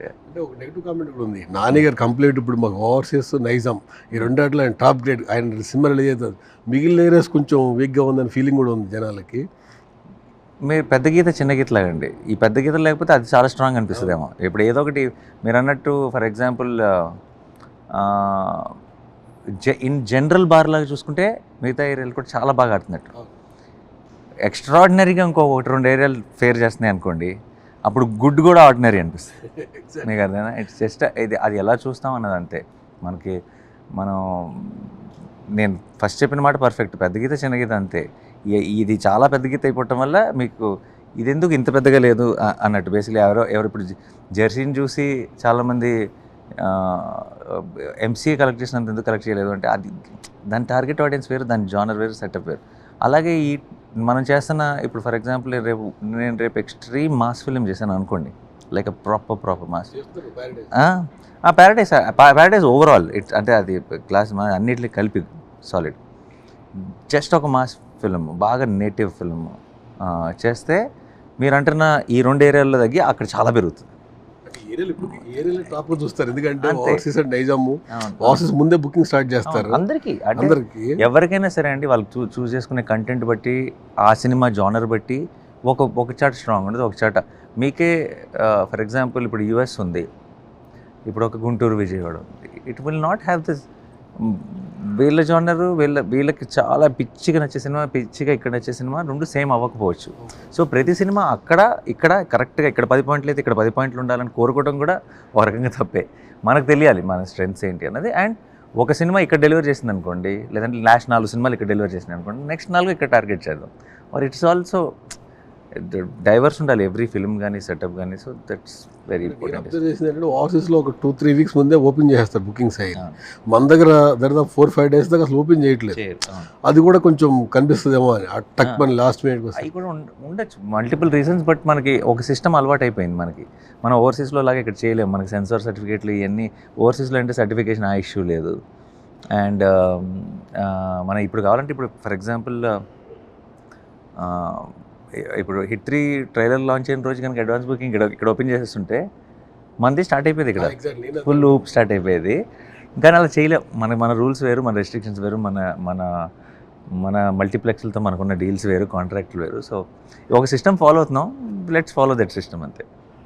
అంటే ఒక negative comment కూడా ఉంది. నాని గారు కంప్లీట్ ఇప్పుడు మాకు ఓవర్సీస్ నైజాం ఈ రెండాట్లో ఆయన టాప్ గ్రేడ్. ఆయన సినిమా రిలీజ్ అవుతుంది, మిగిలిన ఏరియాస్ కొంచెం వీక్గా ఉందని ఫీలింగ్ కూడా ఉంది జనాలకి. మీరు పెద్ద గీత చిన్న గీత లాగండి. ఈ పెద్ద గీత లేకపోతే అది చాలా స్ట్రాంగ్ అనిపిస్తుందేమో. ఇప్పుడు ఏదో ఒకటి మీరు అన్నట్టు for example in general bar లాగా చూసుకుంటే మిగతా ఏరియాలు కూడా చాలా బాగా ఆడుతున్నట్టు. ఎక్స్ట్రాడినరీగా ఇంకో 1-2 ఏరియాలు ఫేర్ చేస్తున్నాయి అనుకోండి, అప్పుడు గుడ్ కూడా ఆర్డినరీ అనిపిస్తుంది. మీకు అర్థమైనా? ఇట్స్ జస్ట్ అది ఎలా చూస్తాం అన్నది అంతే. నేను ఫస్ట్ చెప్పిన మాట పర్ఫెక్ట్. పెద్ద గీత చిన్న గీత అంతే. ఇది చాలా పెద్ద గీత అయిపోవటం వల్ల మీకు ఇది ఎందుకు ఇంత పెద్దగా లేదు అన్నట్టు. బేసిక్లీ ఎవరు ఇప్పుడు జెర్సీని చూసి చాలామంది ఎంసీఏ కలెక్ట్ చేసినంత ఎందుకు కలెక్ట్ చేయలేదు అంటే అది దాని టార్గెట్ ఆడియన్స్ వేరు, దాని జానర్ వేరు, సెటప్ వేరు. అలాగే మనం చేస్తున్న ఇప్పుడు ఫర్ ఎగ్జాంపుల్ నేను రేపు ఎక్స్ట్రీమ్ మాస్ ఫిల్మ్ చేశాను అనుకోండి, like proper mass. Paradise overall it's అంటే అది క్లాస్ అన్నిటికీ కలిపి సాలిడ్. జస్ట్ ఒక మాస్ ఫిల్మ్, బాగా నేటివ్ ఫిల్మ్ చేస్తే మీరు అంటున్న ఈ 2 ఏరియాల్లో తగ్గి అక్కడ చాలా పెరుగుతుంది. టాప్ చూస్తారు, ఎందుకంటే ఓవర్సీస్ అండ్ నైజాము ఓవర్సీస్ ముందే బుకింగ్ స్టార్ట్ చేస్తారు అందరికీ. ఎవరికైనా సరే అండి, వాళ్ళు చూస్ చేసుకునే కంటెంట్ బట్టి, ఆ సినిమా జానర్ బట్టి ఒక చాట స్ట్రాంగ్ ఉండదు, ఒక చాట మీకే. ఫర్ ఎగ్జాంపుల్ ఇప్పుడు యుఎస్ ఉంది, ఇప్పుడు ఒక గుంటూరు విజయవాడ ఉంది. It will not have this వీళ్ళ జానరు వీళ్ళకి చాలా పిచ్చిగా నచ్చే సినిమా, పిచ్చిగా ఇక్కడ నచ్చే సినిమా 2 సేమ్ అవ్వకపోవచ్చు. సో ప్రతి సినిమా ఇక్కడ కరెక్ట్గా ఇక్కడ 10 పాయింట్లు అయితే ఇక్కడ 10 పాయింట్లు ఉండాలని కోరుకోవడం కూడా ఒక రకంగా తప్పే. మనకు తెలియాలి మన స్ట్రెంగ్త్స్ ఏంటి అన్నది. అండ్ ఒక సినిమా ఇక్కడ డెలివర్ చేసింది అనుకోండి, లేదంటే లాస్ట్ 4 సినిమాలు ఇక్కడ డెలివర్ చేసింది అనుకోండి, నెక్స్ట్ 4 ఇక్కడ టార్గెట్ చేద్దాం. ఆర్ ఇట్స్ ఆల్సో డైవర్స్ ఉండాలి ఎవ్రీ ఫిల్మ్ కానీ సెటప్ కానీ. So that's very important. ఆఫీస్లో ఒక 2-3 వీక్స్ ముందే ఓపెన్ చేస్తారు బుకింగ్స్ అయ్యి. మన దగ్గర దాదాపు 4-5 డేస్ దాకా అసలు ఓపెన్ చేయట్లేదు. అది కూడా కొంచెం కనిపిస్తుందేమో అని టక్ మన లాస్ట్ మినిట్. అవి కూడా ఉండొచ్చు, మల్టిపుల్ రీజన్స్. బట్ మనకి ఒక సిస్టమ్ అలవాటు అయిపోయింది మనకి. మనం ఓవర్సీస్లో లాగా ఇక్కడ చేయలేము. మనకి సెన్సార్ సర్టిఫికేట్లు ఇవన్నీ ఓవర్సీస్లో అంటే సర్టిఫికేషన్ ఆ ఇష్యూ లేదు. అండ్ మనం ఇప్పుడు కావాలంటే ఇప్పుడు ఫర్ ఎగ్జాంపుల్ ఇప్పుడు హిట్ 3 ట్రైలర్ లాంచ్ అయిన రోజు కనుక అడ్వాన్స్ బుకింగ్ ఇక్కడ ఓపెన్ చేసేస్తుంటే మనది స్టార్ట్ అయిపోయేది, ఇక్కడ ఫుల్ ఊప్ స్టార్ట్ అయిపోయేది. కానీ అలా చేయలేం. మన రూల్స్ వేరు, మన రెస్ట్రిక్షన్స్ వేరు, మన మల్టీప్లెక్స్లతో మనకున్న డీల్స్ వేరు, కాంట్రాక్ట్లు వేరు. సో ఒక సిస్టమ్ ఫాలో అవుతున్నాం, లెట్స్ ఫాలో దట్ సిస్టమ్ అంతే.